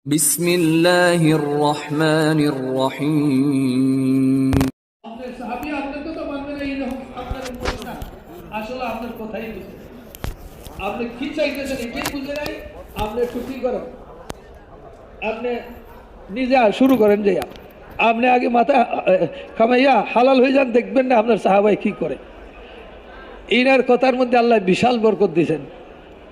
বিসমিল্লাহির রহমানির রহিম। আপনার সাহাবী আপনার কথা মানবেন না, এইরকম আপনার প্রশ্ন আসলে আপনার কথাই বুঝে আপনি কি চাইতেছেন এটাই বুঝে নাই। আপনি একটু কি করেন, আপনি নিজে শুরু করেন যে আপনি আগে মাথা কামাইয়া হালাল হয়ে যান, দেখবেন না আপনার সাহাবাই কি করে। ইনার কথার মধ্যে আল্লাহ বিশাল বরকত দিয়েছেন।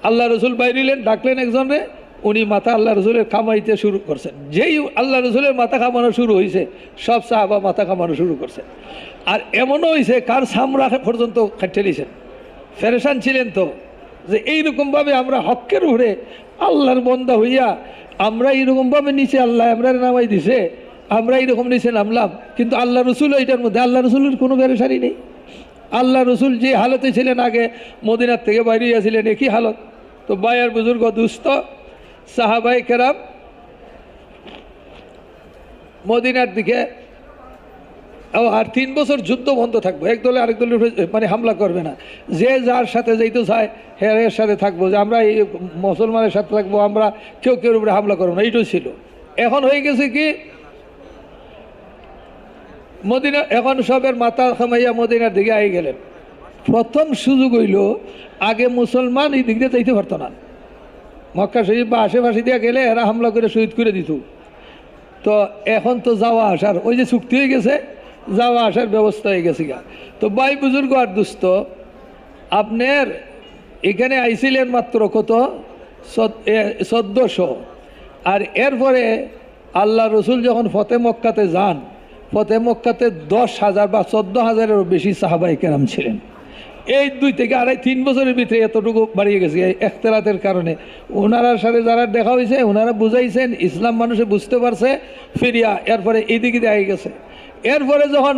আল্লাহ রসুল বাইরিলেন, ডাকলেন একজনে, উনি মাথা আল্লাহ রসুলের কামাইতে শুরু করছেন। যেই আল্লাহ রসুলের মাথা কামানো শুরু হয়েছে, সব সাহাবা মাথা কামানো শুরু করছে। আর এমনও হয়েছে কার সামরা পর্যন্ত খাটে নিয়েছেন, ফেরেশান ছিলেন তো যে এইরকমভাবে আমরা হকের উপরে আল্লাহর বন্দা হইয়া আমরা এইরকমভাবে নিচে আল্লাহ আমরা নামাই দিছে, আমরা এইরকম নিচে নামলাম, কিন্তু আল্লাহ রসুল এইটার মধ্যে আল্লাহ রসুলের কোনো ফেরেশানি নেই। আল্লাহ রসুল যে হালতে ছিলেন আগে মদিনার থেকে বাইরে ছিলেন একই হালত। তো বায়ার বুজুর্গ দুস্থ সাহাবাই কেরাম মদিনার দিকে, আর 3 বছর যুদ্ধ বন্ধ থাকবো, এক দলে আরেক দলের মানে হামলা করবে না, যে যার সাথে যাইতে চায় এর সাথে থাকবো, যে আমরা এই মুসলমানের সাথে থাকবো, আমরা কেউ কেউ উপরে হামলা করবো না, এইটাই ছিল। এখন হয়ে গেছে কি, মদিনা এখন সবের মাথা খামাইয়া মদিনার দিকে আই গেলেন। প্রথম সুযোগ হইল, আগে মুসলমান এই দিক দিয়ে যাইতে পারতো না, মক্কা শরীফ বা আশেপাশে দিয়ে গেলে এরা হামলা করে শহীদ করে দিত। তো এখন তো যাওয়া আসার ওই যে চুক্তি হয়ে গেছে, যাওয়া আসার ব্যবস্থা হয়ে গেছে গা। তো ভাই বুজুর্গ আর দুস্থ, আপনার এখানে আইছিলেন মাত্র কত 1400, আর এরপরে আল্লাহ রসুল যখন ফতে মক্কাতে যান, ফতে মক্কাতে 10,000 বা 14,000-এরও বেশি সাহাবায়ে কেরাম ছিলেন। এই 2 থেকে 3 বছরের ভিতরে এতটুকু বাড়িয়ে গেছে এই ইখতিলাতের কারণে। ওনার সাথে যারা দেখা হয়েছে ওনারা বুঝাইছেন, ইসলাম মানুষে বুঝতে পারছে, ফিরিয়া এরপরে এইদিকে দিয়ে গেছে। এরপরে যখন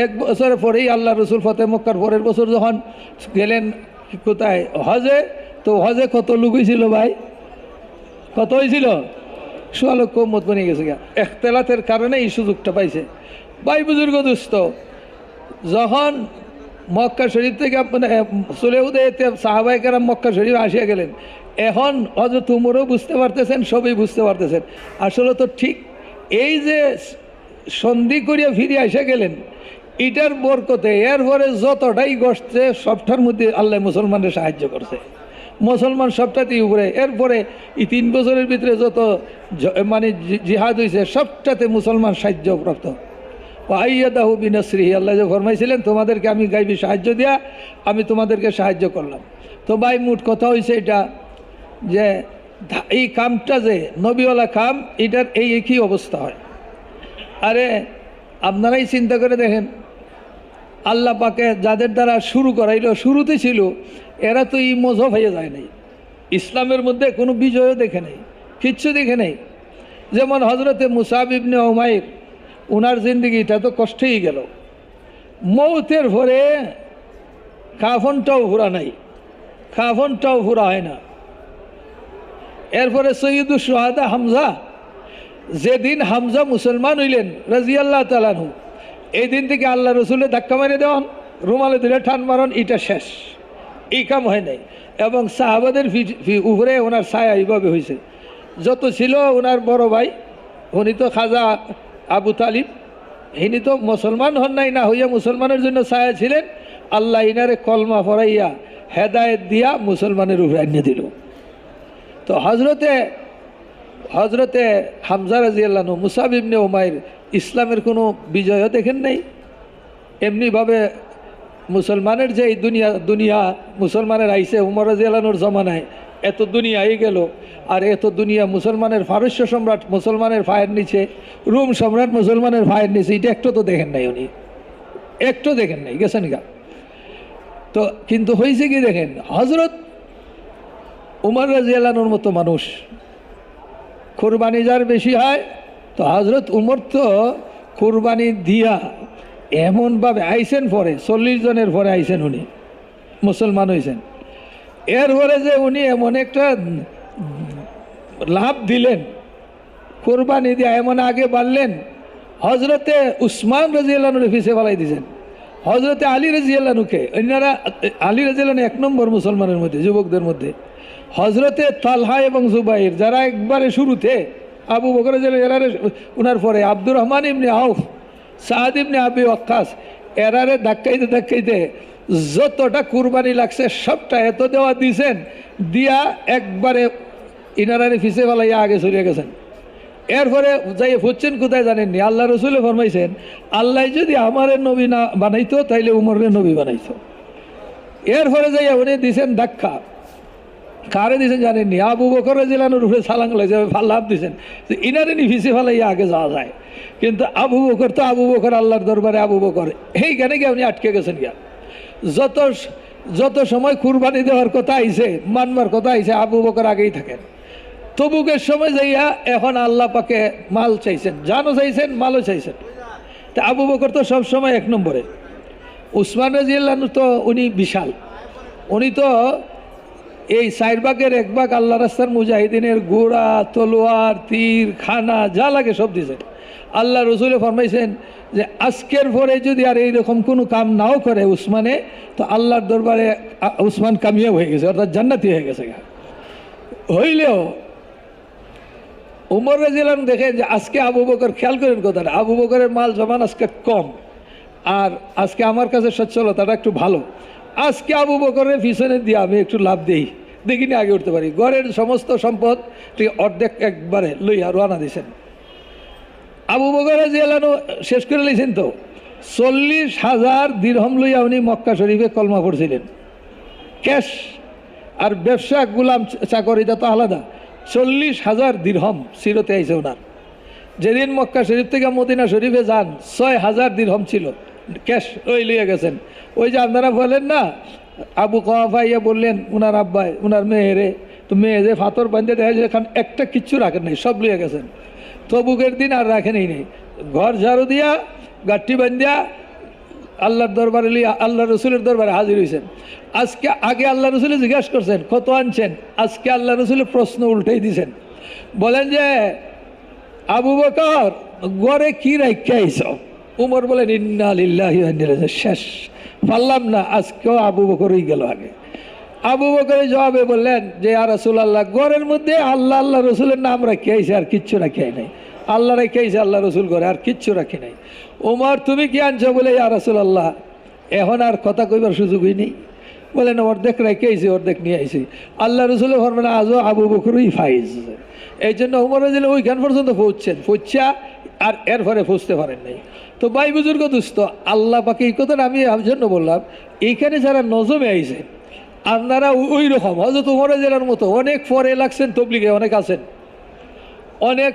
1 বছরের পরেই আল্লাহ রসুল ফতে মক্কার পরের বছর যখন গেলেন কোথায় হজে, তো হজে কত লোক হয়েছিল ভাই, কত হয়েছিল? 16 লক্ষ উম্মত বনে গেছে গা। ইখতিলাতের কারণে এই সুযোগটা পাইছে। ভাই বুজুর্গ দুস্থ, যখন মক্কা শরীফ থেকে মানে সুলেহুদাইতে সাহাবায়ে কেরাম মক্কা শরীফ আসিয়া গেলেন, এখন হযরত উমরও বুঝতে পারতেছেন, সবই বুঝতে পারতেছেন আসলে তো ঠিক এই যে সন্ধি করিয়া ফিরে এসে গেলেন, এটার বরকতে এরপরে যতটাই গসছে সবটার মধ্যে আল্লাহ মুসলমানদের সাহায্য করছে, মুসলমান সবটাতেই উপরে। এরপরে এই 3 বছরের ভিতরে যত মানে জিহাদ হয়েছে সবটাতে মুসলমান সাহায্যপ্রাপ্ত। আইয়াদাহু বিনাসরিহি, আল্লাহ যে ফরমাইছিলেন তোমাদেরকে আমি গাইবী সাহায্য দিয়া আমি তোমাদেরকে সাহায্য করলাম। তো ভাই মোট কথা হয়েছে এটা যে এই কামটা যে নবীওয়ালা কাম, এটার এই একই অবস্থা হয়। আরে আপনারাই চিন্তা করে দেখেন, আল্লাহ পাকে যাদের দ্বারা শুরু করাইল, শুরুতে ছিল এরা তো এই মজহব হয়ে যায় নাই, ইসলামের মধ্যে কোনো বিজয়ও দেখে নেই, কিচ্ছু দেখে নেই। যেমন হজরতে মুসাব ইবনে উমাইর, ওনার জিন্দগিটা তো কষ্টই গেল, মৌতের পরে কাফনটাও ভরা নাই, কাফনটাও ভরা হয় না। এরপরে সৈয়দুস শুহাদা হামজা, যেদিন হামজা মুসলমান হইলেন রাজিয়াল্লাহু তাআলা আনহু, এই দিন থেকে আল্লাহ রসুলের ধাক্কা মেরে দেওয়ান, রুমালে দিলে ঠান মারন, এটা শেষ, এই কাম হয় নাই। এবং সাহাবাদের উপরে ওনার ছায়া এইভাবে হয়েছে। যত ছিল ওনার বড় ভাই, উনি তো খাজা আবু তালিব, ইনি তো মুসলমান হন নাই, না হইয়া মুসলমানের জন্য ছায়া ছিলেন। আল্লাহ ইনারে কলমা পড়াইয়া হেদায়েত দিয়া মুসলমানের উপরে আনিয়ে দিল। তো হজরতে হামজা রাদিয়াল্লাহু আনহু, মুসাব ইবনে উমাইর ইসলামের কোনো বিজয়ও দেখেন নাই। এমনিভাবে মুসলমানের যে এই দুনিয়া মুসলমানের আইসে উমর রাদিয়াল্লাহু আনহুর জমানায়, এত দুনিয়াই গেল, আর এত দুনিয়া মুসলমানের পারস্য সম্রাট মুসলমানের ফায়ের নিচে, রোম সম্রাট মুসলমানের ফায়ের নিচে, এটা একটু তো দেখেন নাই, উনি একটু দেখেন নাই, গেছেন গা। তো কিন্তু হয়েছে কি দেখেন, হজরত উমর রাদিয়াল্লাহু আনহুর মতো মানুষ কুরবানি যার বেশি হয়, তো হজরত উমর তো কুরবানি দিয়া এমনভাবে আইসেন, পরে 40 জনের পরে আইসেন উনি মুসলমান হয়েছেন। এরপরে যে উনি এমন একটা লাভ দিলেন, কোরবানি দিয়ে এমন আগে বাড়লেন, হজরতে উসমান রাদিয়াল্লাহু আনহু পিছে ফেলাই দিয়েছেন, হজরতে আলী রাদিয়াল্লাহু আনহুকে। এনারা আলী রাদিয়াল্লাহু আনহু 1 নম্বর মুসলমানের মধ্যে, যুবকদের মধ্যে। হজরতে তালহা এবং জুবাইর, যারা একবারে শুরুতে আবু বকর এরারে ওনার পরে আব্দুর রহমান ইবনে আউফ, সাদ ইবনে আবি ওয়াক্কাস, এরারে ধাক্কাইতে ধাক্কাইতে যতটা কুরবানি লাগছে সবটা এত দেওয়া দিয়েছেন, দিয়া একবারে ইনারারে ফিসে ফেলাইয়া আগে চলে গেছেন। এরপরে যাই হচ্ছেন কোথায় জানেননি, আল্লাহ রসুলে ফরমাইছেন আল্লাহ যদি আমারে নবী না বানাইতো তাইলে উমরে নবী বানাইতো। এরপরে যাইয়া উনি দিছেন ধাক্কা, কারে দিয়েছেন জানেননি, আবু বকর রাদিয়াল্লাহু উপরে সালাং লাগছে, লাভ দিয়েছেন যে ইনারে নি ফিসে ফেলাইয়া আগে যাওয়া যায়। কিন্তু আবু বকর তো আবু বকর, আল্লাহর দরবারে আবু বকর, এইখানে গিয়ে উনি আটকে গেছেন গিয়া। যত সময় কুরবানি দেওয়ার কথা আইছে, মানবার কথা আইছে, আবু বকর আগেই থাকেন। তবুকের সময় যাইয়া এখন আল্লাহ পাকে মাল চাইছেন, জানও চাইছেন, মালও চাইছেন। তা আবু বকর তো সবসময় এক নম্বরে। উসমান রাদিয়াল্লাহু তো উনি বিশাল, উনি তো এই 4 ভাগের 1 ভাগ আল্লাহ রাস্তার মুজাহিদিনের ঘোড়া, তলোয়ার, তীর, খানা যা লাগে সব দিয়েছেন। আল্লাহ রসুলে ফরমাইছেন যে আজকের পরে যদি আর এইরকম কোনো কাম নাও করে উসমানে, তো আল্লাহর দরবারে উসমান কামিয়াব হয়ে গেছে, অর্থাৎ জান্নাতি হয়ে গেছে। হইলেও উমর রাদিয়াল্লাহু দেখেন যে আজকে আবু বকর, খেয়াল করেন কথাটা, আবু বকরের মাল জমান আজকে কম, আর আজকে আমার কাছে সচ্ছলতাটা একটু ভালো। আজকে আবু বকরের পিছনে দিয়ে আমি একটু লাভ দিই, দেখিনি আগে উঠতে পারি। ঘরের সমস্ত সম্পদ ঠিক অর্ধেক একবারে লইয়া রওনা দিয়েছেন। আবু বকর রাদিয়াল্লাহু শেষ করে লইছেন তো 40,000 দিরহাম লইয়া উনি মক্কা শরীফে কলমা পড়ছিলেন ক্যাশ। আর ব্যবসা গুলাম চাকর এটা তো আলাদা। 40,000 দিরহাম সিরতে আইছে ওনার। যেদিন মক্কা শরীফ থেকে মদিনা শরীফে যান 6,000 দিরহাম ছিল ক্যাশ, ওই লইয়া গেছেন। ওই যে আপনারা বলেন না, আবু কাওয়াফা ইয়া বললেন উনার আব্বাই উনার মেয়েরে, তো মেয়ে যে ফাতর বান্ধে দেখা যায় এখন একটা কিচ্ছু রাখেন নাই, সব লইয়া গেছেন। তবুকের দিন আর রাখেনই নেই, ঘর ঝাড়ু দিয়া গাঠি বান্ধিয়া আল্লাহর দরবারে লিয়া আল্লাহ রসুলের দরবারে হাজির হয়েছেন। আজকে আগে আল্লাহ রসুলে জিজ্ঞাসা করছেন কত আনছেন, আজকে আল্লাহ রসুলের প্রশ্ন উল্টাই দিয়েছেন। বলেন যে আবু বকর গড়ে কি রাখা আইছ? উমর বলেন ইন্না লিল্লাহি ওয়া ইন্না ইলাইহি, শেষ পারলাম না, আজকেও আবু বকরই গেল আগে। আবু বকরের জবাবে বললেন যে ইয়া রাসূলুল্লাহ, ঘরের মধ্যে আল্লাহ আল্লাহ রসুলের নাম রাখি আইছে, আর কিচ্ছু রাখি নাই। আল্লাহ রেখে আইছে, আল্লাহ রসুল করে, আর কিচ্ছু রাখি নাই। ওমর তুমি কি আনছো? বলে ইয়া রাসূলুল্লাহ, এখন আর কথা কইবার সুযোগই নেই। বলেন অর্ধেক রেখে আইছি, অর্ধেক নিয়ে আইছি। আল্লাহ রসুলের ফরমান আজও আবু বকরই ফাইজ। এই জন্য ওমর দিলে ওইখান পর্যন্ত পৌঁছছেন, পৌঁছা আর এর পরে পৌঁছতে পারেন নাই। তো ভাই বুজুর্গ দুস্থ, আল্লাহ পাকে এই কথাটা আমি জন্য বললাম, এইখানে যারা নজমে আইছে আপনারা ওই রকম হয়তো তোমার জেলার মতো অনেক পরে লাগছেন, তবলিগে অনেক আছেন, অনেক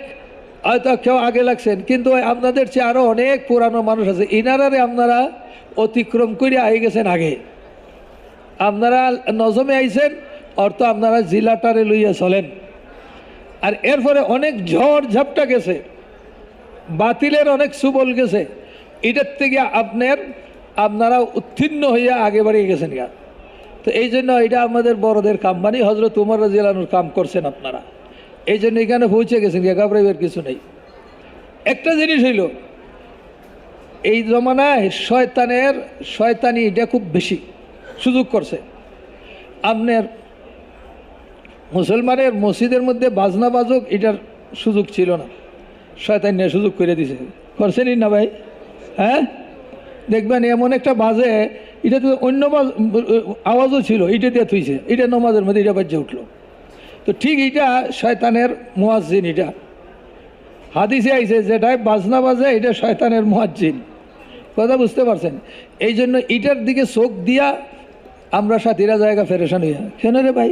হয়তো কেউ আগে লাগছেন, কিন্তু আপনাদের চেয়ে আরও অনেক পুরানো মানুষ আছে। ইনারারে আপনারা অতিক্রম করে আই গেছেন আগে। আপনারা নজমে আইছেন, অর্থ আপনারা জিলাটারে লইয়া চলেন। আর এরপরে অনেক ঝড় ঝাপটা গেছে, বাতিলের অনেক সুবল গেছে, এটার থেকে আপনারা উত্তীর্ণ হইয়া আগে বাড়িয়ে গেছেন গা। তো এই জন্য এটা আমাদের বড়দের কাম, মানে হযরত উমর রাদিয়াল্লাহু আনহুর কাম করছেন আপনারা, এই জন্য এখানে পৌঁছে গেছেন, ঘাবড়াইবার কিছু নেই। একটা জিনিস হইল, এই জমানায় শয়তানি এটা খুব বেশি সুযোগ করছে। আপনার মুসলমানের মসজিদের মধ্যে বাজনা বাজক, এটার সুযোগ ছিল না, শয়তান নিয়ে সুযোগ করে দিছে। করছেনই না ভাই? হ্যাঁ, দেখবেন এমন একটা বাজে, এটা তো অন্য আওয়াজও ছিল, এটা দিয়ে থুইছে, এটা নমাজের মধ্যে এটা বাজ্যে উঠলো। তো ঠিক এটা শয়তানের মুয়াজ্জিন, এটা হাদিসে আইছে যেটাই বাজনা বাজে এটা শয়তানের মুয়াজ্জিন। কথা বুঝতে পারছেন? এই জন্য এটার দিকে চোখ দিয়া আমরা সাথীরা জায়গা ফেরেশান হইয়া, কেন রে ভাই,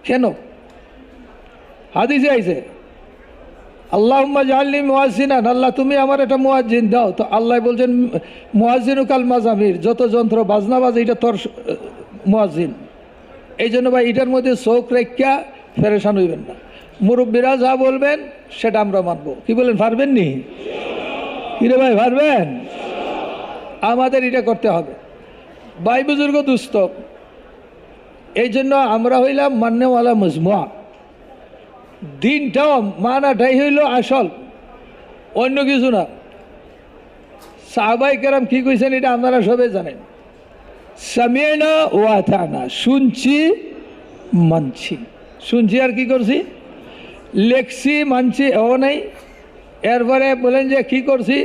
কেন? হাদিসে আইছে আল্লাহুম্মা জাআলনি মুয়াজ্জিনান, আল্লাহ তুমি আমার একটা মুয়াজ্জিন দাও। তো আল্লাহ বলছেন মুয়াজ্জিনু কাল মাজামির, যত যন্ত্র বাজনা বাজে এটা তোর মুয়াজ্জিন। এই জন্য ভাই এটার মধ্যে চোখ রেখা ফেরেশান হইবেন না। মুরব্বীরা যা বলবেন সেটা আমরা মানবো। কি বলেন, পারবেন নি? কিরে ভাই, পারবেন? আমাদের এটা করতে হবে ভাই বুজুর্গ দুস্থ। এই জন্য আমরা হইলাম মান্যওয়ালা মজমুয়া। দিনটাও মানাটাই হইল আসল, অন্য কিছু না। সাহাবায়ে কেরাম কি কইছেন এটা আপনারা সবাই জানেন, সামি'না ওয়া আতা'না, শুনছি মানছি। শুনছি আর কি করছি? লেখছি মানছি এও নাই। এরপরে বলেন যে কি করছি,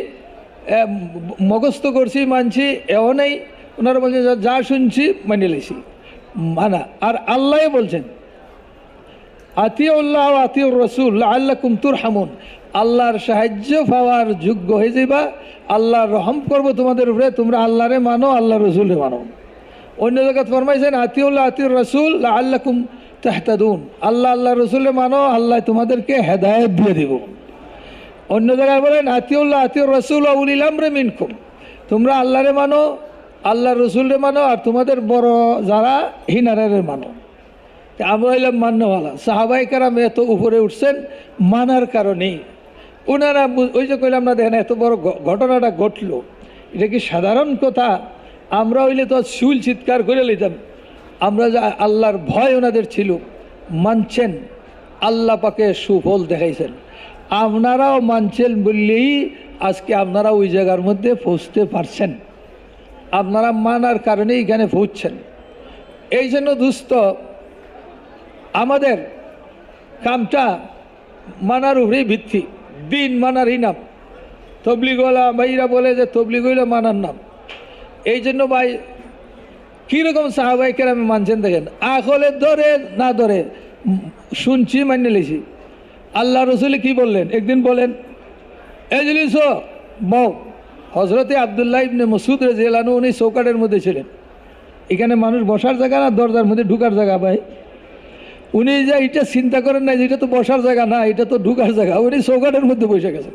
মুখস্থ করছি মানছি এও নেই। ওনারা বলছেন যা শুনছি মানে লেছি মানা। আর আল্লাহ বলছেন আতিউল্লাহ আতিউর রসুল লাআল্লাকুম তুরহামুন, আল্লাহর সাহায্য পাওয়ার যোগ্য হয়ে যাইবা, আল্লাহর রহম করবো তোমাদের উপরে, তোমরা আল্লাহরে মানো, আল্লাহ রসুলে মানো। অন্য জায়গায় ফরমাইছেন আতিউল্লাহ আতিউর রসুল লাআল্লাকুম তাহতাদুন, আল্লাহ আল্লাহ রসুলে মানো, আল্লাহ তোমাদেরকে হেদায়েত দিয়ে দিব। অন্য জায়গায় বলেন আতিউল্লাহ আতিউর রসুল ওয়া উলিল আমরি মিনকুম, তোমরা আল্লাহরে মানো, আল্লাহ রসুলরে মানো, আর তোমাদের বড় যারা হিনারে মানো। আমরা হইলাম মান্যওয়ালা। সাহাবাই কেরাম এত উপরে উঠছেন মানার কারণেই। ওনারা ওই যে কইলাম না, দেখেন এত বড় ঘটনাটা ঘটলো, এটা কি সাধারণ কথা? আমরা হইলে তো শুল চিৎকার করে লইতাম। আমরা যা আল্লাহর ভয় ওনাদের ছিল, মানছেন, আল্লাহ পাকে সুফল দেখাইছেন। আপনারাও মানছেন বললেই আজকে আপনারা ওই জায়গার মধ্যে পৌঁছতে পারছেন। আপনারা মানার কারণে এখানে পৌঁছছেন। এই জন্য দুস্থ আমাদের কামটা মানার উপরেই ভিত্তি, দিন মানারই নাম। তবলিগওয়ালা ভাইরা বলে যে তবলিগ হইল মানার নাম। এই জন্য ভাই কীরকম সাহাবাই কেরামে মানছেন দেখেন, আখলে ধরে না ধরে শুনছি মান্য লেছি। আল্লাহ রসুল কি বললেন, একদিন বলেন এজলিস বউ। হজরতে আবদুল্লাহ ইবনে মাসউদ রাদিয়াল্লাহু আনহু উনি চৌকাটের মধ্যে ছিলেন। এখানে মানুষ বসার জায়গা না দরজার মধ্যে ঢুকার জায়গা ভাই? উনি যে এটা চিন্তা করেন না যে এটা তো বসার জায়গা না, এটা তো ঢুকার জায়গা। উনি চৌকাটের মধ্যে বসে গেছেন।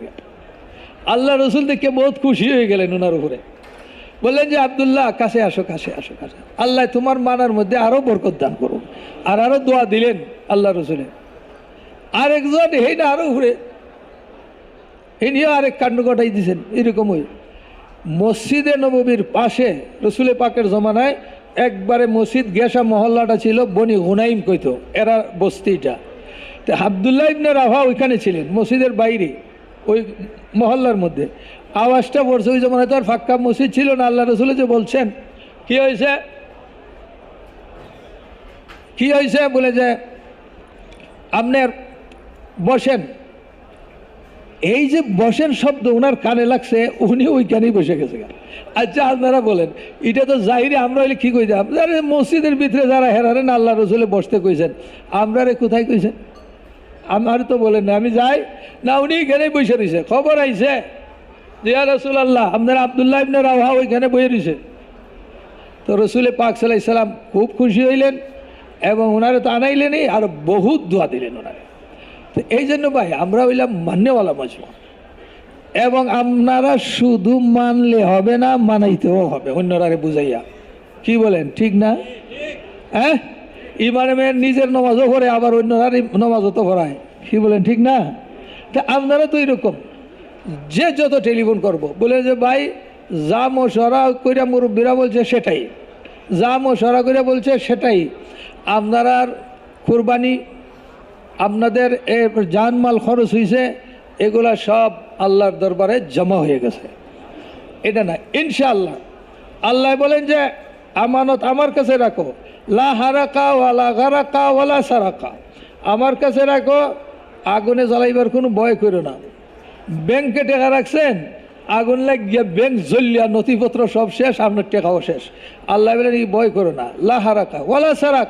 আল্লাহ রসুল দেখে বহুত খুশি হয়ে গেলেন ওনার উপরে। বললেন যে আবদুল্লাহ কাছে আসো, কাছে আসো, কাছে। আল্লাহ তোমার মানার মধ্যে আরও বরকত দান করুন। আর আরও দোয়া দিলেন আল্লাহ রসুলের। আরেকজন এইটা আরও ঘুরে ইনিও আরেক কাণ্ড ঘটাই দিয়েছেন। এরকমই মসজিদে নববীর পাশে রসুলে পাকের জমানায় একবারে মসজিদ গেসা মহল্লাটা ছিল, বনি হুনাইম কইতো এরা বস্তিটা। তো আবদুল্লাহ ইবনে রাওহা ওইখানে ছিলেন মসজিদের বাইরে ওই মহল্লার মধ্যে। আওয়াজটা পড়ছে, ওই জমানায় তো আর ফাঁকা মসজিদ ছিল না। আল্লাহ রসুলে যে বলছেন কি হয়েছে, কি হয়েছে বলে যে আপনার বসেন। এই যে বসেন শব্দ ওনার কানে লাগছে, উনি ওইখানেই বসে গেছে। আচ্ছা আপনারা বলেন, এটা তো জাহিরি। আমরা হইলে কী কইতাম, আপনারা মসজিদের ভিতরে যারা হেরারেন আল্লাহ রসুলে বসতে কইছেন, আমরা রে কোথায় কইছেন? আমার তো বলেন না, আমি যাই না, উনি এখানেই বসে রয়েছে। খবর আইছে যে ইয়া রাসূলুল্লাহ আপনার আবদুল্লাহ ইবনে রাওহা ওইখানে বসে রয়েছে। তো রসুলে পাক সাল্লাল্লাহু আলাইহি সাল্লাম খুব খুশি হইলেন এবং ওনারে তো আনাইলেনই, আর বহুত দোয়া দিলেন ওনারে। তো এই জন্য ভাই আমরা হইলাম মান্যওয়ালা মাজমা, এবং আপনারা শুধু মানলে হবে না, মানাইতেও হবে অন্যরারে বুঝাইয়া। কি বলেন, ঠিক না? হ্যাঁ, ইমামে নিজের নমাজও পড়ে, আবার অন্যরার নমাজও তো পড়ায়। কি বলেন, ঠিক না? তা আপনারা তো এরকম যে যত টেলিফোন করব বলে যে ভাই যা মশরা কইরা মুরব্বীরা বলছে সেটাই, যা মশরা কইরা বলছে সেটাই। আপনারা কুরবানি, আপনাদের জানমাল খরচ হয়েছে, এগুলা সব আল্লাহর দরবারে জমা হয়ে গেছে। এটা না ইনশাআল্লাহ। আল্লাহ বলেন যে আমানত আমার কাছে রাখো, লা হারাকা ওয়ালা গারাকা ওয়ালা সারাকা, আমার কাছে রাখো, আগুনে জ্বালাইবার কোনো ভয় করো না। ব্যাংকে টাকা রাখছেন, আগুন লাগিয়ে ব্যাংক জ্বলিয়া নথিপত্র সব শেষ, আপনার টাকাও শেষ। আল্লাহ বলেন এই ভয় করো না, লা হারাকা ওয়ালা সারাক,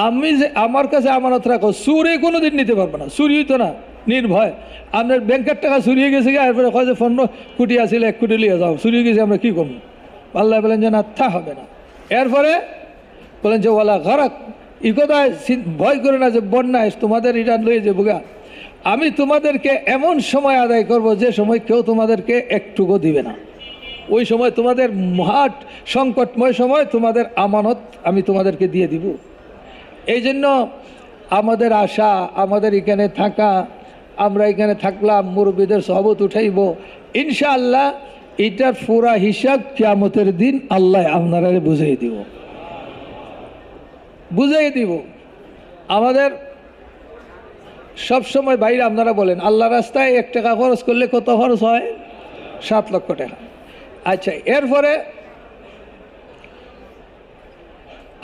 আমি যে আমার কাছে আমানত রাখো, চুরি কোনো দিন নিতে পারবো না, চুরি হইতো না, নির্ভয়। আপনার ব্যাংকের টাকা চুরি হয়ে গেছে, এরপরে কয় যে 15 কোটি আসলে 1 কোটি লিয়ে যাও, চুরি হয়ে গেছে, আমরা কী করবো? আল্লাহ বলেন যে না, তা হবে না। এরপরে বলেন যে ওয়ালা গারাক, এই কথা ভয় করে না যে বন্যা তোমাদের এটা লয়ে যাবো গা। আমি তোমাদেরকে এমন সময় আদায় করব যে সময় কেউ তোমাদেরকে একটুকু দিবে না। ওই সময় তোমাদের মহাট সংকটময় সময় তোমাদের আমানত আমি তোমাদেরকে দিয়ে দিব। এই জন্য আমাদের আশা, আমাদের এখানে থাকা, আমরা এখানে থাকলাম, মুরব্বীদের সহবত উঠাইব ইনশাআল্লাহ। এটার পুরা হিসাব কিয়ামতের দিন আল্লাহ আপনারা বুঝাই দিব, বুঝাই দিব। আমাদের সবসময় বাইরে আপনারা বলেন আল্লাহ রাস্তায় 1 টাকা খরচ করলে কত খরচ হয়? 7 লক্ষ টাকা। আচ্ছা, এরপরে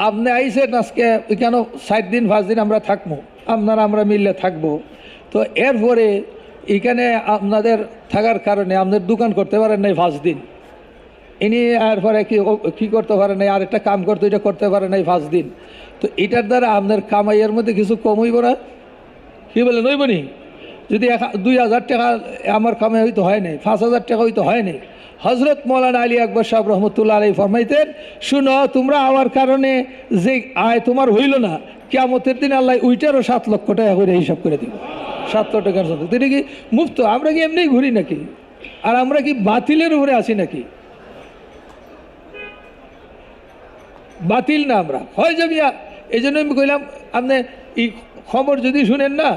আপনি আইসেন আজকে এখানে 7 দিন 5 দিন আমরা থাকবো, আমরা মিললে থাকবো। তো এরপরে এখানে আপনাদের থাকার কারণে আপনাদের দোকান করতে পারেন নাই 5 দিন, ইনি এরপরে কি করতে পারেন নাই, আর একটা কাম করতে এটা করতে পারেন নাই 5 দিন। তো এটার দ্বারা আপনার কামাইয়ের মধ্যে কিছু কম হইব না? কী বলেন, হইব নি? যদি 2,000 টাকা আমার কামাই হয়তো হয় নাই, 5,000 টাকা হয়তো হয় নাই। হজরত মৌলানা আলী আকবর সাহেব রহমতুল্লাহ আলাইহি ফরমাইতেন, শুনো তোমরা আমার কারণে যে আয় তোমার হইল না, কিয়ামতের দিন আল্লাহ ওইটারও 7 লক্ষ টাকা করে হিসাব করে দিব। 7 লক্ষ টাকার সাথে এটা কি মুফত? আমরা কি এমনি ঘুরি নাকি? আর আমরা কি বাতিলের উপরে আছি নাকি? বাতিল না, আমরা হয় যাবিয়া। এই জন্য আমি কইলাম, আপনি এই খবর যদি শুনেন না,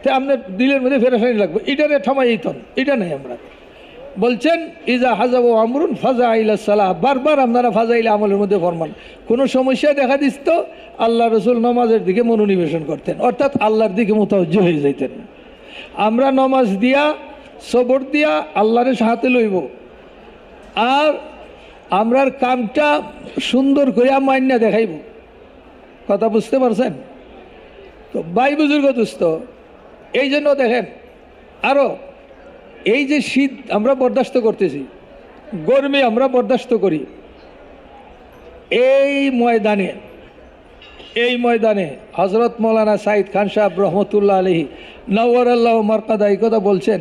তো আপনার দিলের মধ্যে ফেরাসানি লাগবে, এটারে থামাইতন, এটা নাই। আমরা বলছেন ইজা হাজাব আমরুন ফাজা আইলা সালাহ, বারবার আপনারা ফাজাইলে আমলের মধ্যে ফরমান। কোনো সমস্যা দেখা দিস তো আল্লাহ রসুল নমাজের দিকে মনোনিবেশন করতেন, অর্থাৎ আল্লাহর দিকে মোতাবজ্জ হয়ে যাইতেন। আমরা নমাজ দিয়া সবর দিয়া আল্লাহরের সাহায্যে লইব, আর আমরার কামটা সুন্দর করে মাইন্যা দেখাইব। কথা বুঝতে পারছেন তো ভাই বুজুর্গ দোস্ত? এই জন্য দেখেন, আরও এই যে শীত আমরা বরদাস্ত করতেছি, গরমে আমরা বরদাস্ত করি, এই ময়দানে হজরত মৌলানা সাইদ খান সাহেব রহমতুল্লাহ আলহি নওয়ার আল্লাহ মারকাদা এই কথা বলছেন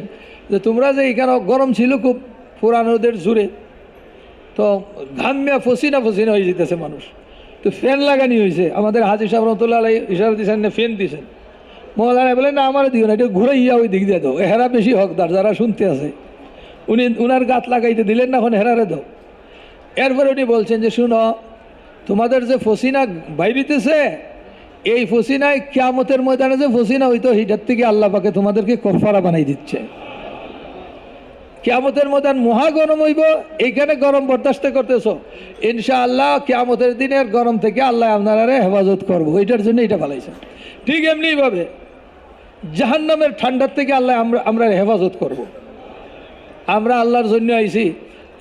যে তোমরা যে এখানে গরম ছিল খুব পুরানোদের জুড়ে, তো ঘামিয়া ফসিনা হয়ে যেতেছে মানুষ, তো ফ্যান লাগানি হয়েছে। আমাদের হাজি সাহেব রহমতুল্লাহ আলহি ইশারা দিয়েছেন না, ফ্যান দিয়েছেন। মৌলানা বলেন না, আমার দিও না, এটা ঘুরাইয়া ওই দিক দিয়ে দাও, হেরা বেশি হকদার যারা শুনতে আছে। উনার গাত লাগাইতে দিলেন না, এখন হেরারে দাও। এরপরে উনি বলছেন যে শুনো, তোমাদের যে ফসিনা বাইরিতেছে, এই ফসিনায় কিয়ামতের ময়দানে যে ফসিনা হইতো, হিটার থেকে আল্লাহ পাকে তোমাদেরকে কফারা বানাই দিচ্ছে। কিয়ামতের ময়দান মহা গরম হইব, এইখানে গরম বরদাস্ত করতেছ, ইনশাআল্লাহ কিয়ামতের দিনের গরম থেকে আল্লাহ আপনারা হেফাজত করবো, এটার জন্য এটা ভালাইছেন। ঠিক এমনিভাবে জাহান্নামের ঠান্ডার থেকে আল্লাহ আমরা হেফাজত করব। আমরা আল্লাহর জন্য আইছি,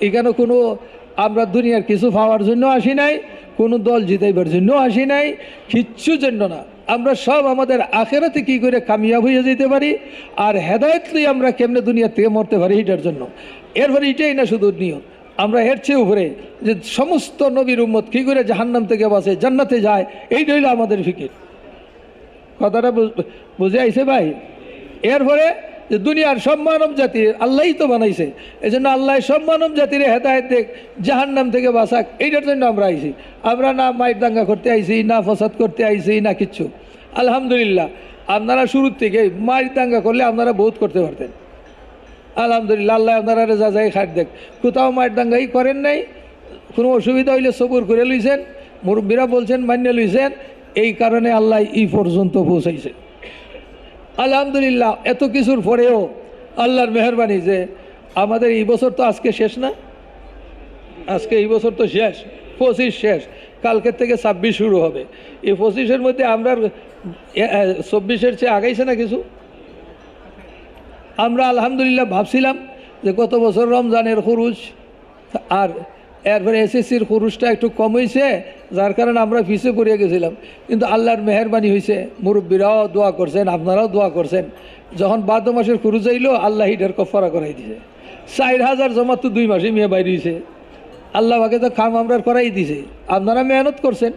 এখানে কোনো আমরা দুনিয়ার কিছু পাওয়ার জন্য আসি নাই, কোনো দল জিতাইবার জন্য আসি নাই, কিচ্ছু জন্য না। আমরা সব আমাদের আখেরাতে কী করে কামিয়াব হয়ে যেতে পারি, আর হেদায়েত লই আমরা কেমনে দুনিয়ার থেকে মরতে পারি, এটার জন্য। এরপরে এটাই না শুধু নিয়ত, আমরা এর চেয়ে উপরে যে সমস্ত নবীর উম্মত কী করে জাহান্নাম থেকে বাঁচে, জান্নাতে যায়, এইটা হইল আমাদের ফিকির। কথাটা বুঝে আইছে ভাই? এরপরে যে দুনিয়ার সব মানব জাতির আল্লাহই তো বানাইছে, এই জন্য আল্লাহ সব মানব জাতির হেদায়েত দেখ, জাহান্নাম থেকে বাঁচাক, এইটার জন্য আমরা আইছি। আমরা না মাইট দাঙ্গা করতে আইছি, না ফসাদ করতে আইছি, না কিচ্ছু। আলহামদুলিল্লাহ, আপনারা শুরুর থেকে মাইট দাঙ্গা করলে আপনারা বহুত করতে পারতেন। আলহামদুলিল্লাহ, আল্লাহ আপনারা রেজা যায় খাট দেখ, কোথাও মাইট দাঙ্গাই করেন নাই। কোনো অসুবিধা হইলে সবুর করে লইছেন, মুরব্বীরা বলছেন মান্য লইছেন, এই কারণে আল্লাহ এই পর্যন্ত পৌঁছাইছে। আলহামদুলিল্লাহ, এত কিছুর পরেও আল্লাহর মেহরবানি যে আমাদের এই বছর তো আজকে শেষ না, আজকে এই বছর তো শেষ, 25 শেষ, কালকের থেকে 26 শুরু হবে। এই 25-এর মধ্যে আমরা 24-এর চেয়ে আগাইছে না কিছু। আমরা আলহামদুলিল্লাহ ভাবছিলাম যে গত বছর রমজানের খুরুজ আর এরপরে এসএসসির খুরুজটা একটু কম হয়েছে, যার কারণে আমরা পিছিয়ে পড়িয়ে গেছিলাম। কিন্তু আল্লাহর মেহরবানি হয়েছে, মুরব্বীরাও দোয়া করছেন, আপনারাও দোয়া করছেন। যখন 12 মাসের খুরুজ আইল, আল্লাহ হিটার কফারা করাই দিছে। 4000 জমা তো 2 মাসে মেয়ে বাইরে হয়েছে। আল্লাহ পাকে তো কাম আমরা করাই দিছে, আপনারা মেহনত করছেন,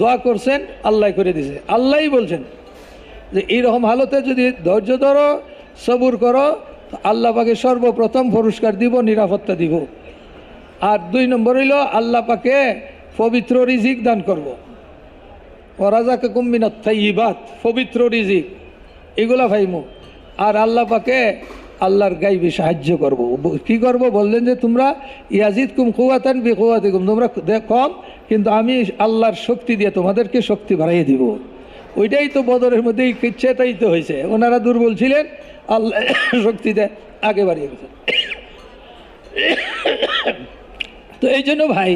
দোয়া করছেন, আল্লাহ করে দিছে। আল্লাহই বলছেন যে এইরকম হালতে যদি ধৈর্য ধরো, সবুর করো, আল্লাহ পাকে সর্বপ্রথম পুরস্কার দিব, নিরাপত্তা দিব। আর 2 নম্বর হইল আল্লাহ পাকে পবিত্র রিজিক দান করব। ওয়ারাযাকাকুম মিনাত তাইয়্যিবাত, পবিত্র রিজিক এগুলা ভাইমু। আর আল্লাহ পাকে আল্লাহর গাইবি সাহায্য করব। কি করব বললেন যে তোমরা ইয়াজিদকুম কুওয়াতান বিকুওয়াতিকুম, তোমরা কম কিন্তু আমি আল্লাহর শক্তি দিয়ে তোমাদেরকে শক্তি বাড়াইয়ে দিব। ওইটাই তো বদরের মধ্যে এই কিচ্ছাটাই তো হয়েছে। ওনারা দুর্বল ছিলেন, আল্লাহ শক্তিতে আগে বাড়িয়ে গেছেন। তো এই জন্য ভাই,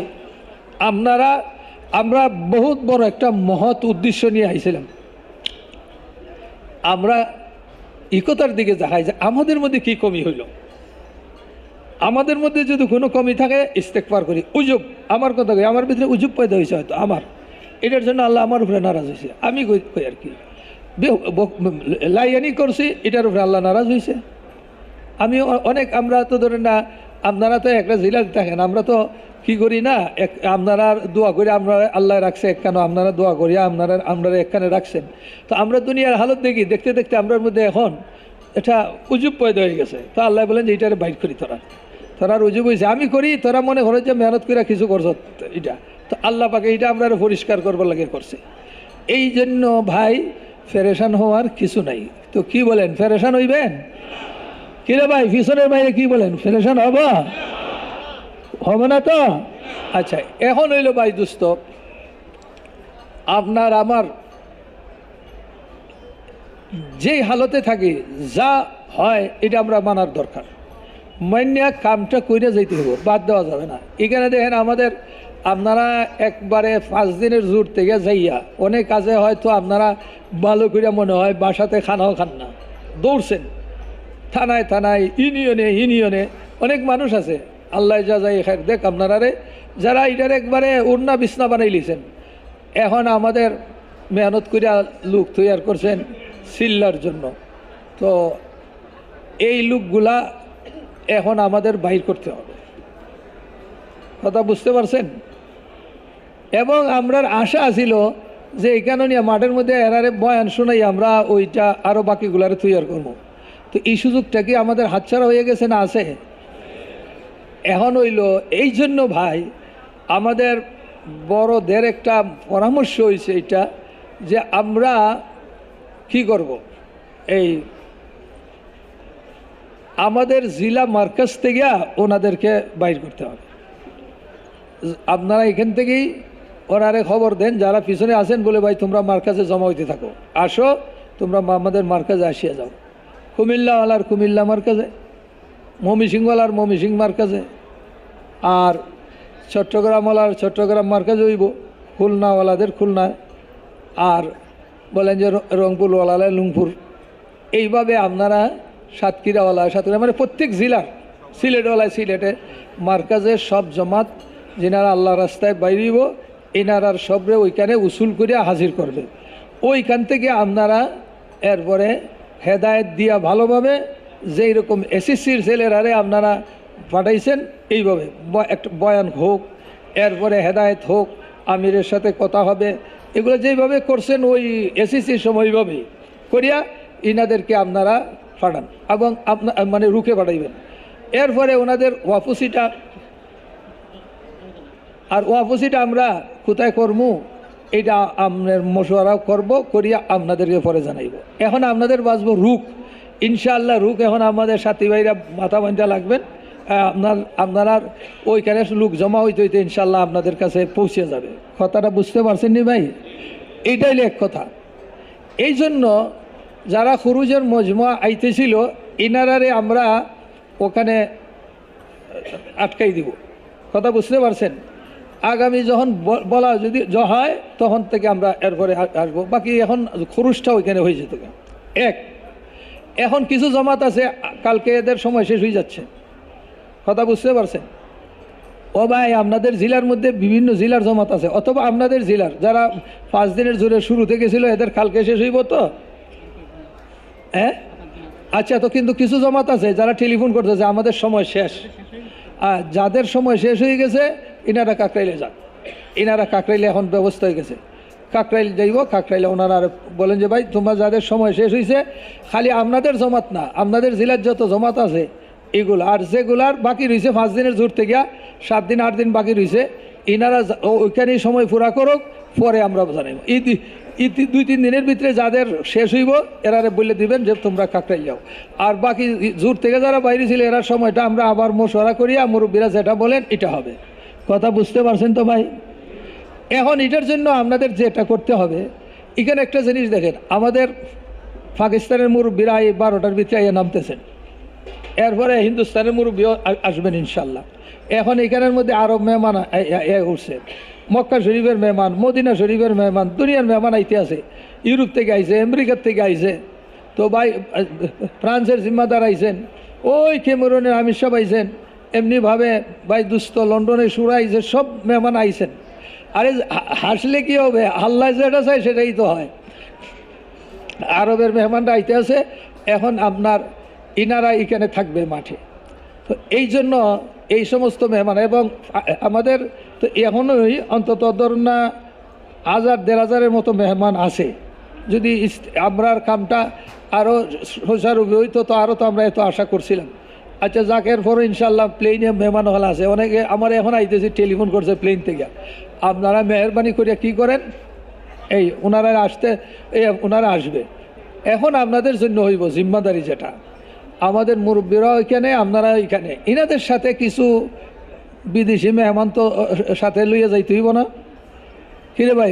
আমরা বহুত বড় একটা মহৎ উদ্দেশ্য নিয়ে আইছিলাম। আমরা ইকতার দিকে দেখাই যে আমাদের মধ্যে কি কমি হইল। আমাদের মধ্যে যদি কোনো কমি থাকে ইস্তেগফার করি। উজুব, আমার কথা কই, আমার ভিতরে উজুব পয়দা হয়েছে হয়তো আমার, এটার জন্য আল্লাহ আমার উপরে নারাজ হয়েছে, আমি কই আর কি। লাইয়ানি করছি, এটার উপরে আল্লাহ নারাজ হয়েছে। আমি অনেক, আমরা তো ধরেন না, আপনারা তো একটা জেলা থাকেন, আমরা তো কি করি না, আপনারা দোয়া করি, আমরা আল্লাহ রাখছে একখানো, আপনারা দোয়া করি, আপনারা একখানে রাখছেন। তো আমরা দুনিয়ার হালত দেখি, দেখতে দেখতে আমরার মধ্যে এখন এটা উজুব পয়দা হয়ে গেছে। তো আল্লাহ বলেন যে এটারে বাইট করি, তোরা উজুব হয়েছে, আমি করি, তোরা মনে করে যে মেহনত করে কিছু করছ এটা। তো আল্লাহ পাকে এটা আমরা পরিষ্কার করবার লাগে করছে। এই জন্য ভাই ফেরেশান হওয়ার কিছু নাই। তো কি বলেন, ফেরেশান হইবেন কিরে ভাই? পিছনের বাইরে কি বলেন, ফেরেশান হবে না তো? আচ্ছা, এখন হইল ভাই দোস্ত, আপনার আমার যেই হালতে থাকি, যা হয় এটা আমরা মানার দরকার। মান্যা কামটা কইরে যাইতে হবে, বাদ দেওয়া যাবে না। এখানে দেখেন আমাদের, আপনারা একবারে 5 দিনের জোর থেকে যাইয়া অনেক কাজে হয়তো আপনারা ভালো করে মনে হয় বাসাতে খানাও খান না, দৌড়ছেন থানায় থানায়, ইউনিয়নে অনেক মানুষ আছে। আল্লাহ যা যাই খায় দেখ আপনারা রে, যারা এটার একবারে উড়না বিছনা বানাই লিছেন। এখন আমাদের মেহনত করিয়া লোক তৈয়ার করছেন সিল্লার জন্য। তো এই লোকগুলা এখন আমাদের বাইর করতে হবে, কথা বুঝতে পারছেন? এবং আমরার আশা ছিল যে এখানে নিয়ে মাঠের মধ্যে এরারে বয়ান শোনাই আমরা ওইটা আরও বাকিগুলারে তৈয়ার করবো। তো এই সুযোগটা কি আমাদের হাতছাড়া হয়ে গেছে না আছে? এখন হইল এই জন্য ভাই আমাদের বড়দের একটা পরামর্শ হয়েছে এটা, যে আমরা কি করব, এই আমাদের জেলা মার্কাজ থেকে ওনাদেরকে বাইর করতে হবে। আপনারা এখান থেকেই ওনারে খবর দেন, যারা পিছনে আছেন, বলে ভাই তোমরা মার্কাজে জমা হইতে থাকো, আসো তোমরা আমাদের মার্কাজে আসিয়া যাও। কুমিল্লাওয়ালার কুমিল্লা মার্কাজে, ময়মনসিংহওয়ালার ময়মনসিংহ মার্কাজে, আর চট্টগ্রামওয়ালার চট্টগ্রাম মার্কাজে হইব, খুলনাওয়ালাদের খুলনায়, আর বলেন যে রংপুরওয়ালার লুংপুর। এইভাবে আপনারা সাতক্ষীরাওয়ালা মানে প্রত্যেক জেলার, সিলেটওয়ালায় সিলেটে মার্কাজের সব জমাত যেনারা আল্লাহ রাস্তায় বাইরিব, এনারার সবরে ওইখানে উসুল করিয়া হাজির করবে। ওইখান থেকে আপনারা এরপরে হেদায়েত দিয়া ভালোভাবে, যেই রকম এসএসসির ছেলেরারে আপনারা পাঠাইছেন, এইভাবে একটা বয়ান হোক, এরপরে হেদায়েত হোক, আমিরের সাথে কথা হবে, এগুলো যেইভাবে করছেন ওই এসএসসির সময় ওইভাবে করিয়া ইনাদেরকে আপনারা পাঠান, এবং আপনার মানে রুখে পাঠাইবেন। এরপরে ওনাদের ওয়াফুসিটা, আর ওয়াফুসিটা আমরা কোথায় করবো এটা আপনার মশওয়ারা করব, করিয়া আপনাদেরকে পরে জানাইব। এখন আপনাদের বাঁচবো রুখ, ইনশাআল্লাহ রুখ এখন আমাদের সাথী ভাইরা মাথা বান্ধা লাগবেন। আপনারা ওইখানে লোক জমা হইতে হইতে ইনশাআল্লাহ আপনাদের কাছে পৌঁছে যাবে। কথাটা বুঝতে পারছেন নি ভাই? এইটাই এক কথা। এই জন্য যারা খুরুজের মজমা আইতেছিল, ইনারারে আমরা ওখানে আটকাই দিব, কথা বুঝতে পারছেন? আগামী যখন বলা যদি হয় তখন থেকে আমরা এরপরে আসবো। বাকি এখন খরচটা ওইখানে হয়ে যেত। এখন কিছু জমাত আছে, কালকে এদের সময় শেষ হয়ে যাচ্ছে, কথা বুঝতে পারছেন? ও ভাই, আপনাদের জেলার মধ্যে বিভিন্ন জেলার জমাত আছে, অথবা আপনাদের জেলার যারা 5 দিনের জোরে শুরু থেকে ছিল, এদের কালকে শেষ হইব তো? হ্যাঁ, আচ্ছা। তো কিন্তু কিছু জমাত আছে যারা টেলিফোন করতেছে আমাদের সময় শেষ, যাদের সময় শেষ হয়ে গেছে ইনারা কাকরাইলে যান। ইনারা কাকরাইলে এখন ব্যবস্থা হয়ে গেছে, কাকরাইল যাইব। কাকরাইলে ওনারা বলেন যে ভাই তোমরা যাদের সময় শেষ হয়েছে, খালি আপনাদের জমাত না, আপনাদের জেলার যত জমাত আছে এগুলো, আর যেগুলার বাকি রয়েছে 5 দিনের জোর থেকে 7 দিন 8 দিন বাকি রয়েছে, ইনারা ওইখানেই সময় পুরা করুক, পরে আমরা জানাইব। এই 2-3 দিনের ভিতরে যাদের শেষ হইব এরারে বলে দিবেন যে তোমরা কাকরাইল যাও। আর বাকি জোর থেকে যারা বাইরে ছিল এরার সময়টা আমরা আবার মশওয়ারা করিয়া মুরব্বীরা যেটা বলেন এটা হবে। কথা বুঝতে পারছেন তো ভাই? এখন এটার জন্য আপনাদের যেটা করতে হবে, এখানে একটা জিনিস দেখেন, আমাদের পাকিস্তানের মুরব্বীরা এই 12টার ভিতরে আইয়া নামতেছেন, এরপরে হিন্দুস্তানের মুরব্বীও আসবেন ইনশাল্লাহ। এখন এখানের মধ্যে আরব মেহমান উঠছে, মক্কা শরীফের মেহমান, মদিনা শরীফের মেহমান, দুনিয়ার মেহমান আইতে আছে, ইউরোপ থেকে আইছে, আমেরিকার থেকে আইছে। তো ভাই ফ্রান্সের জিম্মাদার আইছেন, ওই ক্যামেরুনের আমির সাহেব আইছেন, এমনিভাবে ভাই দুস্থ লন্ডনের সুরা আইছে, সব মেহমান আইছেন। আরে হাসলে কি হবে? আল্লাহ যেটা চায় সেটাই তো হয়। আরবের মেহমানরা আইতে আছে, এখন আপনার ইনারা এখানে থাকবে মাঠে। তো এই জন্য এই সমস্ত মেহমান এবং আমাদের তো এখনোই অন্তত ধরুন না 1000-1500-এর মতো মেহমান আছে। যদি আমরার কামটা আরও সুচারুরূপে হইতো তো আরও তো আমরা এত আশা করছিলাম। আচ্ছা যাক, এরপরে ইনশাল্লাহ প্লেনে মেহমান হল আছে অনেকে। আমার এখন আইতেছি, টেলিফোন করছে প্লেন থেকে, আপনারা মেহরবানি করে কি করেন, এই ওনারা ওনারা আসবে। এখন আপনাদের জন্য হইব জিম্মাদারি, যেটা আমাদের মুরব্বীরা ওইখানে, আপনারা ওইখানে, ইনাদের সাথে কিছু বিদেশি মেহমান তো সাথে লইয়া যাইতে হইব না? কিরে ভাই,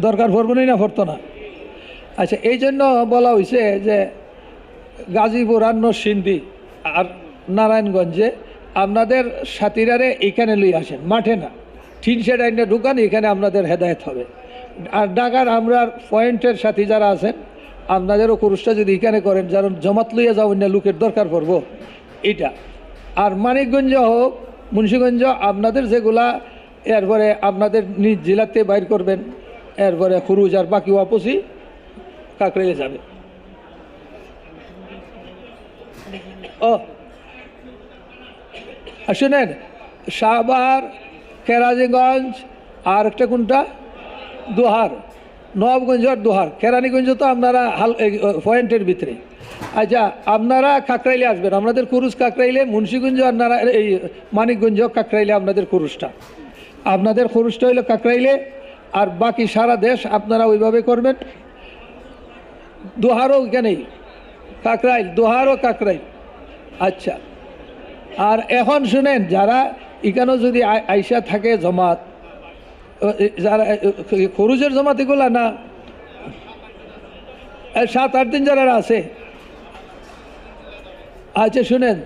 দরকার পড়বো না পড়তো না? আচ্ছা, এই জন্য বলা হয়েছে যে গাজীপুর আর নরসিংদী আর নারায়ণগঞ্জে আপনাদের সাথীরারে এখানে লই আসেন, মাঠে না। টিন শেড আইনে ঢুকান, এখানে আপনাদের হেদায়েত হবে। আর ঢাকার আমরা পয়েন্টের সাথী যারা আছেন, আপনাদেরও কুরুষটা যদি এখানে করেন, যারা জমাত লইয়া যাবেন না, লোকের দরকার পড়ব এটা। আর মানিকগঞ্জ হোক, মুন্সিগঞ্জ, আপনাদের যেগুলা এরপরে আপনাদের নিজ জেলাতে বাইর করবেন, এরপরে খুরুজ আর বাকি ওয়াপসি কাকরাইলে যাবে। ও শুনেন, শাহবাগ, কেরানীগঞ্জ, আর একটা কোনটা, দোহার, নবাবগঞ্জ আর দোহার। কেরানীগঞ্জ তো আপনারা পয়েন্টের ভিতরে। আচ্ছা, আপনারা কাকরাইলে আসবেন, আপনাদের কুরুজ কাকরাইলে। মুন্সিগঞ্জ আর এই মানিকগঞ্জ কাকরাইলে আপনাদের কুরুজটা, আপনাদের কুরুজটা হইলো কাকরাইলে। আর বাকি সারা দেশ আপনারা ওইভাবে করবেন। দোহারও ওইখানেই, কাকরাইল, দোহারও কাকরাইল। আচ্ছা, আর এখন শুনেন, যারা এখানেও যদি আইসা থাকে জমাত, যারা খরুজের জমাত এগুলা না, 7-8 দিন যারা আছে। আচ্ছা শুনেন,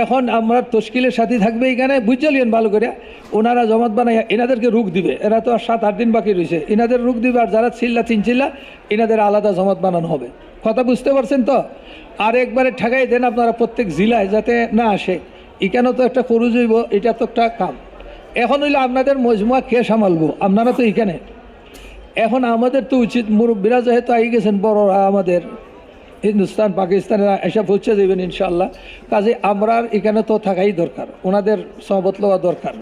এখন আমরা তশকিলের সাথী থাকবে এখানে, বুঝলিয়েন ভালো করে। ওনারা জমাত বানাই এনাদেরকে রুখ দিবে, এরা তো আর 7-8 দিন বাকি রয়েছে, এনাদের রুখ দিবে। আর যারা চিল্লা 3 চিল্লা, এনাদের আলাদা জমাত বানানো হবে। কথা বুঝতে পারছেন তো? আর একবারে ঠেকাই দেন আপনারা প্রত্যেক জেলায়, যাতে না আসে। এখানেও তো একটা খরুজ হইব, এটা তো একটা কাম। এখন হইলে আপনাদের মজমুয়া কে সামালবো? আপনারা তো এখানে। এখন আমাদের তো উচিত, মুরব্বীরা যেহেতু আই গেছেন, বড়রা আমাদের হিন্দুস্তান পাকিস্তানের এসব পৌঁছে দেবেন ইনশাল্লাহ। কাজে আমরা এখানে তো থাকাই দরকার, ওনাদের সহবত লওয়া দরকার,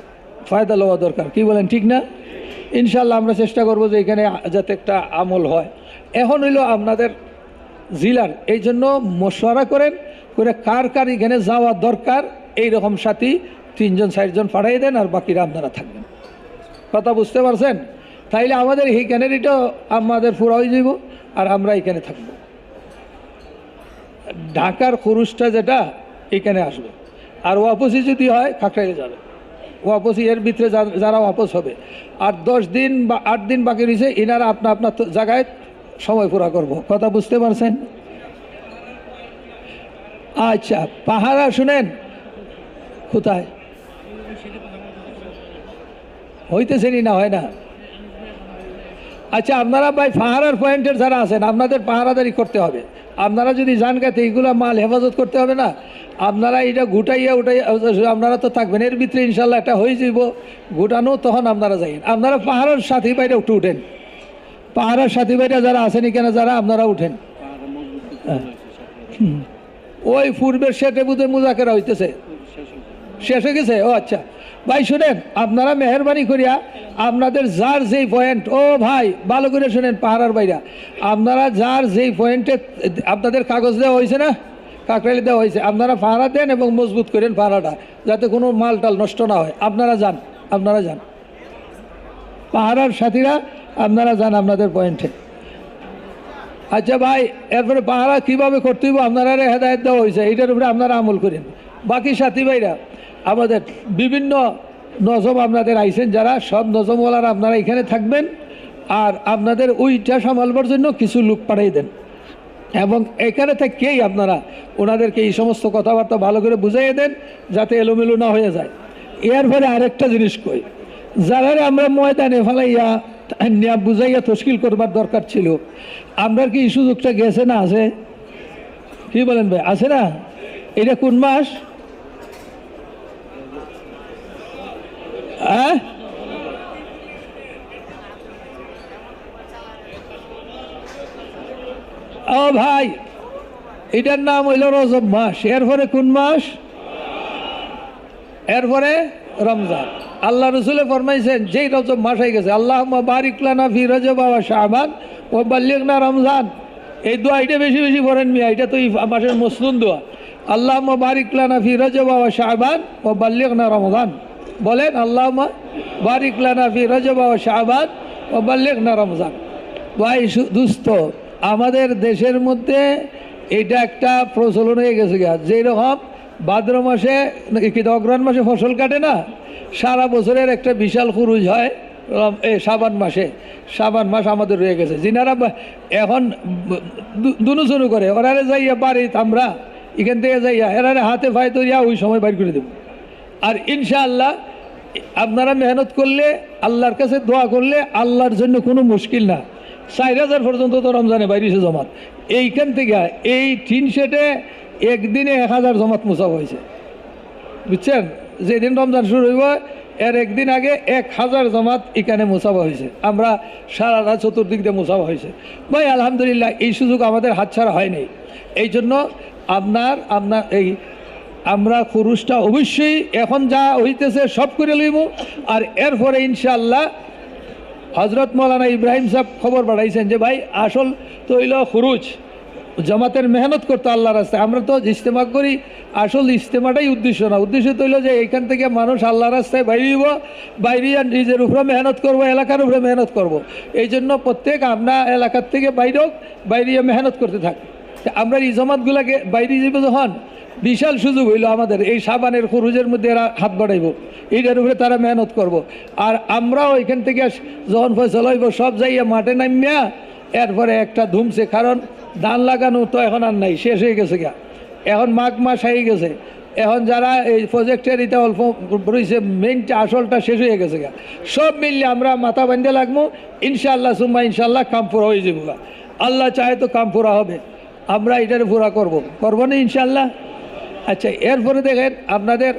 ফায়দা লওয়া দরকার। কি বলেন, ঠিক না? ইনশাল্লাহ আমরা চেষ্টা করবো যে এখানে যাতে একটা আমল হয়। এখন হইল আপনাদের জেলার, এই জন্য মশওয়ারা করেন করে কার কার এখানে যাওয়া দরকার, এইরকম সাথী 3-4 জন পাঠাই দেন, আর বাকিরা আপনারা থাকবেন। কথা বুঝতে পারছেন? তাইলে আমাদের এইখানের এটা আমাদের পুরা হয়ে যাব, আর আমরা এখানে থাকবো। ঢাকার খুরুজটা যেটা এখানে আসবে, আর ওয়াপসি যদি হয় কাকরাইলে যাবে। ওয়াপসি এর ভিতরে যারা ওয়াপস হবে, আর 10 দিন বা 8 দিন বাকি রয়েছে, এনারা আপনার জায়গায় সময় পুরা করব। কথা বুঝতে পারছেন? আচ্ছা, পাহারা শুনেন, কোথায় হইতেছেনি না, হয় না? আচ্ছা, আপনারা ভাই পাহারার পয়েন্টের যারা আছেন, আপনাদের পাহারাদারি করতে হবে। আপনারা যদি যান গাতে এইগুলো মাল হেফাজত করতে হবে না, আপনারা এটা গুটাইয়া আপনারা তো থাকবেন এর ভিতরে। ইনশাল্লাহ এটা হয়ে যাব গুটানো, তখন আপনারা যাইন। আপনারা পাহাড়ের সাথী বাইরে উঠেন, পাহাড়ের সাথী বাইরে যারা আছেন এখানে, যারা আপনারা উঠেন। ওই পূর্বের সেটে বুধে মুজাকেরা হইতেছে, শেষ হয়ে গেছে। ও আচ্ছা ভাই, শুনেন, আপনারা মেহরবানি করিয়া আপনাদের যার যেই পয়েন্ট, ও ভাই ভালো করে শুনেন, পাহাড়ার বাইরা, আপনারা যার যেই পয়েন্টে আপনাদের কাগজ দেওয়া হয়েছে না, কাকরাইলে দেওয়া হয়েছে, আপনারা পাহারা দেন এবং মজবুত করেন পাহারাটা, যাতে কোনো মাল টাল নষ্ট না হয়। আপনারা যান, আপনারা যান, পাহাড়ার সাথীরা আপনারা যান আপনাদের পয়েন্টে। আচ্ছা ভাই, এরপরে পাহারা কীভাবে করতে হইব আপনারা হেদায়ত দেওয়া হয়েছে, এইটার উপরে আপনারা আমল করেন। বাকি সাথী ভাইরা, আমাদের বিভিন্ন নজম আপনাদের আইসেন যারা, সব নজমওয়ালারা আপনারা এখানে থাকবেন, আর আপনাদের ওইটা সামালবার জন্য কিছু লোক পাঠিয়ে দেন। এবং এখানে থেকেই আপনারা ওনাদেরকে এই সমস্ত কথাবার্তা ভালো করে বুঝাইয়ে দেন, যাতে এলোমেলো না হয়ে যায়। এর ফলে আরেকটা জিনিস কই, যারা আমরা ময়দানে ফেলাইয়া নিয়া বুঝাইয়া তশকিল করবার দরকার ছিল, আপনার কি এই সুযোগটা গেছে না? আছে? কি বলেন ভাই, আছে না? এটা কোন মাস? হ্যাঁ, ও ভাই, এটার নাম হইল রজব মাস। এরপরে কোন মাস? এরপরে রমজান। আল্লাহ রসুলে ফরমাইছেন যেই রজব মাস হয়ে গেছে, আল্লাহুম্মা বারিক লানা ফি রজব ওয়া শাবান ওয়া বাল্লিগনা রমজান। এই দোয়া এটা বেশি বেশি পড়েন মিয়া, এটা তো এই মাসের মসনুন দোয়া। আল্লাহুম্মা বারিক লানা ফি রজব ওয়া শাবান ওয়া বাল্লিগনা রমজান। বলেন আল্লাহুম্মা বারিক লানা ফি রজব ওয়া শাবান ওয়া বাল্লিগনা রমজান। ভাই দুস্থ, আমাদের দেশের মধ্যে এটা একটা প্রচলন হয়ে গেছে গা, যেরকম ভাদ্র মাসে কি অগ্রহায়ণ মাসে ফসল কাটে না, সারা বছরের একটা বিশাল খরচ হয় শ্রাবণ মাসে। শ্রাবণ মাস আমাদের রয়ে গেছে, যিনারা এখন দুনুচুনু করে ওরারে যাইয়া বাড়িত আমরা এখান থেকে যাইয়া এরারে হাতে ফাই তৈরিয়া ওই সময় বাইর করে দেব। আর ইনশাআল্লাহ আপনারা মেহনত করলে, আল্লাহর কাছে দোয়া করলে, আল্লাহর জন্য কোনো মুশকিল না। 4000 পর্যন্ত তো রমজানে বাইরেছে জমাত। এইখান থেকে এই টিন শেডে একদিনে 1000 জমাত মুসাফ হয়েছে, বুঝছেন? যেদিন রমজান শুরু হইব এর একদিন আগে 1000 জমাত এখানে মুসাফা হয়েছে। আমরা সারা রাত চতুর্দিক দিয়ে মুসাফা হয়েছে। ভাই আলহামদুলিল্লাহ, এই সুযোগ আমাদের হাতছাড়া হয় নাই। এই জন্য আপনার এই আমরা খুরুজটা অবশ্যই এখন যা হইতেছে সব করে লইব। আর এরপরে ইনশাআল্লাহ হজরত মৌলানা ইব্রাহিম সাহেব খবর বাড়াইছেন যে ভাই আসল তো হইল খুরুজ, জামাতের মেহনত করতো আল্লাহর রাস্তায়। আমরা তো ইজতেমা করি, আসল ইজতেমাটাই উদ্দেশ্য না। উদ্দেশ্য তো হইল যে এইখান থেকে মানুষ আল্লাহর রাস্তায় বাইরিয়া নিজের উপরে মেহনত করব, এলাকার উপরে মেহনত করব। এই জন্য প্রত্যেক আমরা এলাকার থেকে বাইরিয়া মেহনত করতে থাকি। আমরা এই জামাতগুলাকে বাইরে যাবো যখন, বিশাল সুযোগ হইল আমাদের এই সাবানের খুরুজের মধ্যে এরা হাত বাড়াইব, এইটার উপরে তারা মেহনত করব। আর আমরাও এখান থেকে যখন ফসল হইব সব যাইয়া মাঠে নামিয়া এরপরে একটা ধুমছে, কারণ ধান লাগানো তো এখন আর নাই, শেষ হয়ে গেছে গা। এখন মাঘ মাস হয়ে গেছে, এখন যারা এই প্রজেক্টের এটা অল্প রয়েছে, মেইনটা আসলটা শেষ হয়ে গেছে গা। সব মিললে আমরা মাথা বান্ধে লাগবো, ইনশাআল্লাহ সুম্মা ইনশাআল্লাহ কাম পুরা হয়ে যাবো গা। আল্লাহ চাহে তো কাম পুরা হবে, আমরা এটার পুরা করবো না ইনশাআল্লাহ। আচ্ছা, এরপরে দেখেন আপনাদের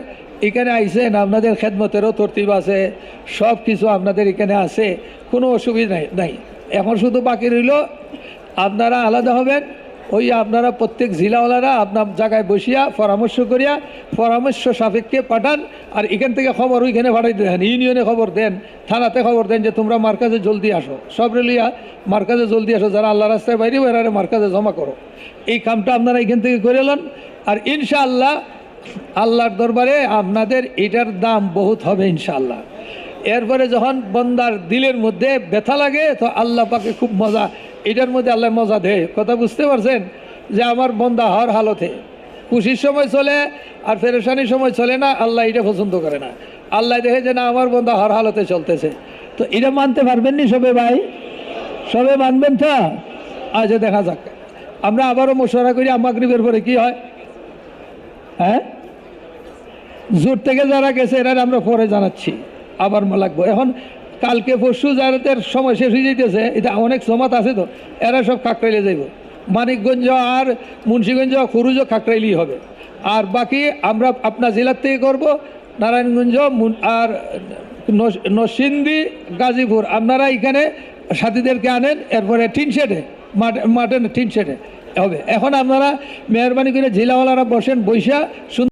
এখানে আইসেন, আপনাদের খেদমতেরও তরতিব আছে, সব কিছু আপনাদের এখানে আছে, কোনো অসুবিধা নাই। এখন শুধু বাকি রইল আপনারা আলাদা হবেন, ওই আপনারা প্রত্যেক জেলাওয়ালারা আপনার জায়গায় বসিয়া পরামর্শ করিয়া পরামর্শ সাপেক্ষে পাঠান। আর এখান থেকে খবর ওইখানে পাঠাইতে দেন, ইউনিয়নে খবর দেন, থানাতে খবর দেন যে তোমরা মার্কাজে জলদি আসো, সব রেলিয়া মার্কাজে জলদি আসো, যারা আল্লাহ রাস্তায় বাইরে এরারে মার্কাজে জমা করো। এই কামটা আপনারা এখান থেকে করে এলেন। আর ইনশাআল্লাহ আল্লাহর দরবারে আপনাদের এটার দাম বহুত হবে ইনশাআল্লাহ। এরপরে যখন বন্দার দিলের মধ্যে ব্যথা লাগে তো আল্লাহ পাকে খুব মজা, এটার মধ্যে আল্লাহ মজা দেয়। কথা বুঝতে পারছেন যে আমার বন্দা হর হালতে খুশির সময় চলে আর পেরেশানির সময় চলে না, আল্লাহ এটা পছন্দ করে না। আল্লাহ দেখে যে না আমার বন্দা হর হালতে চলতেছে। তো এটা মানতে পারবেন নি সবে ভাই? সবে মানবেন তো? আচ্ছা দেখা যাক, আমরা আবারও মশওয়ারা করি মাগরিবের পরে কি হয়। হ্যাঁ, জোর থেকে যারা গেছে এরা আমরা পরে জানাচ্ছি, আবার লাগবো। এখন কালকে পরশু যাদের সময় শেষ হয়ে যেতেছে, এটা অনেক জমাত আছে তো, এরা সব কাকরাইলে যাইব। মানিকগঞ্জ আর মুন্সিগঞ্জ খুরুজও কাকরাইলেই হবে। আর বাকি আমরা আপনার জেলার থেকে করব, নারায়ণগঞ্জ আর নরসিংদী, গাজীপুর। আপনারা এখানে সাথীদেরকে আনেন, এরপরে টিন শেডে মাঠে টিন শেডে হবে। এখন আপনারা মেহরবানি করে জেলাওয়ালারা বসেন, বৈশা